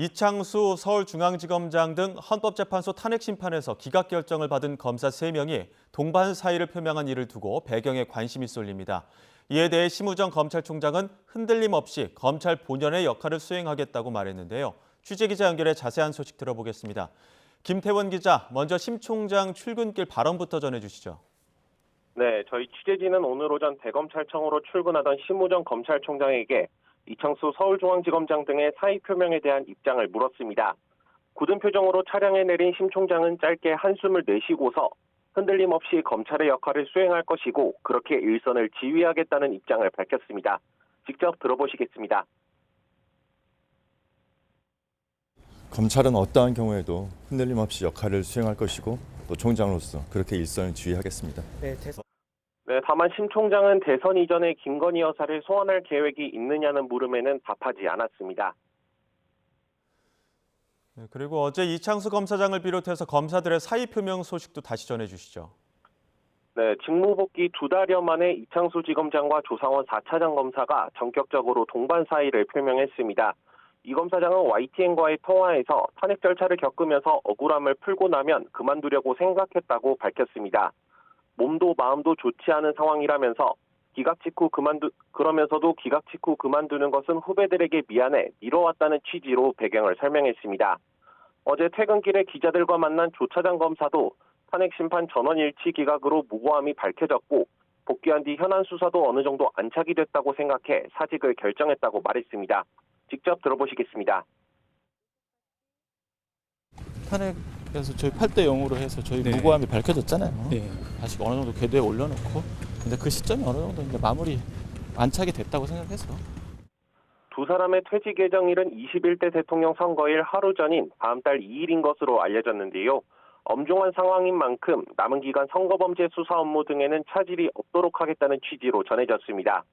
이창수 서울중앙지검장 등 헌법재판소 탄핵 심판에서 기각 결정을 받은 검사 3명이 동반 사의를 표명한 일을 두고 배경에 관심이 쏠립니다. 이에 대해 심우정 검찰총장은 흔들림 없이 검찰 본연의 역할을 수행하겠다고 말했는데요. 취재기자 연결해 자세한 소식 들어보겠습니다. 김태원 기자, 먼저 심 총장 출근길 발언부터 전해주시죠. 네, 저희 취재진은 오늘 오전 대검찰청으로 출근하던 심우정 검찰총장에게 이창수 서울중앙지검장 등의 사의 표명에 대한 입장을 물었습니다. 굳은 표정으로 차량에 내린 심 총장은 짧게 한숨을 내쉬고서 흔들림 없이 검찰의 역할을 수행할 것이고 그렇게 일선을 지휘하겠다는 입장을 밝혔습니다. 직접 들어보시겠습니다. 검찰은 어떠한 경우에도 흔들림 없이 역할을 수행할 것이고 또 총장으로서 그렇게 일선을 지휘하겠습니다. 네, 다만 심 총장은 대선 이전에 김건희 여사를 소환할 계획이 있느냐는 물음에는 답하지 않았습니다. 그리고 어제 이창수 검사장을 비롯해서 검사들의 사의 표명 소식도 다시 전해주시죠. 네, 직무복귀 2달여 만에 이창수 지검장과 조상원 4차장 검사가 전격적으로 동반 사의를 표명했습니다. 이 검사장은 YTN과의 통화에서 탄핵 절차를 겪으면서 억울함을 풀고 나면 그만두려고 생각했다고 밝혔습니다. 몸도 마음도 좋지 않은 상황이라면서 그러면서도 기각 직후 그만두는 것은 후배들에게 미안해 미뤄왔다는 취지로 배경을 설명했습니다. 어제 퇴근길에 기자들과 만난 조 차장 검사도 탄핵 심판 전원 일치 기각으로 무고함이 밝혀졌고 복귀한 뒤 현안 수사도 어느 정도 안착이 됐다고 생각해 사직을 결정했다고 말했습니다. 직접 들어보시겠습니다. 탄핵에서 저희 8대 0으로 해서 저희 무고함이 밝혀졌잖아요. 다시 어느 정도 궤도에 올려놓고 근데 그 시점이 어느 정도 이제 마무리 안착이 됐다고 생각해서. 두 사람의 퇴직 예정일은 21대 대통령 선거일 하루 전인 다음 달 2일인 것으로 알려졌는데요. 엄중한 상황인 만큼 남은 기간 선거범죄 수사 업무 등에는 차질이 없도록 하겠다는 취지로 전해졌습니다.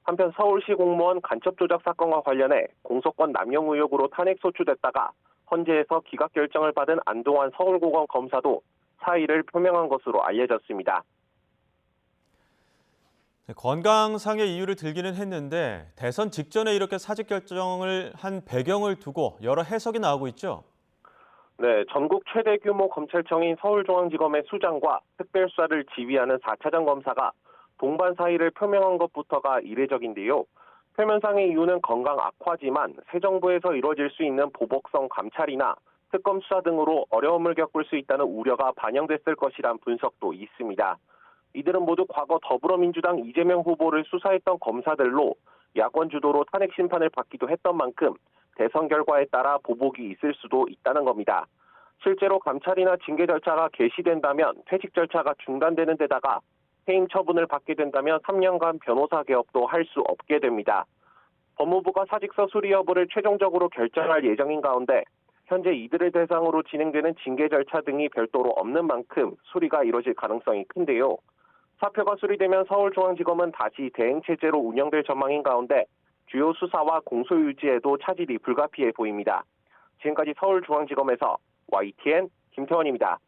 한편 서울시 공무원 간첩 조작 사건과 관련해 공소권 남용 의혹으로 탄핵 소추됐다가 헌재에서 기각 결정을 받은 안동환 서울고검 검사도 사의를 표명한 것으로 알려졌습니다. 건강상의 이유를 들기는 했는데 대선 직전에 이렇게 사직 결정을 한 배경을 두고 여러 해석이 나오고 있죠. 네, 전국 최대 규모 검찰청인 서울중앙지검의 수장과 특별수사를 지휘하는 4차장 검사가 동반 사의를 표명한 것부터가 이례적인데요. 표면상의 이유는 건강 악화지만 새 정부에서 이루어질 수 있는 보복성 감찰이나 특검 수사 등으로 어려움을 겪을 수 있다는 우려가 반영됐을 것이란 분석도 있습니다. 이들은 모두 과거 더불어민주당 이재명 후보를 수사했던 검사들로 야권 주도로 탄핵 심판을 받기도 했던 만큼 대선 결과에 따라 보복이 있을 수도 있다는 겁니다. 실제로 감찰이나 징계 절차가 개시된다면 퇴직 절차가 중단되는 데다가 해임 처분을 받게 된다면 3년간 변호사 개업도 할 수 없게 됩니다. 법무부가 사직서 수리 여부를 최종적으로 결정할 예정인 가운데 현재 이들을 대상으로 진행되는 징계 절차 등이 별도로 없는 만큼 수리가 이뤄질 가능성이 큰데요. 사표가 수리되면 서울중앙지검은 다시 대행체제로 운영될 전망인 가운데 주요 수사와 공소 유지에도 차질이 불가피해 보입니다. 지금까지 서울중앙지검에서 YTN 김태원입니다.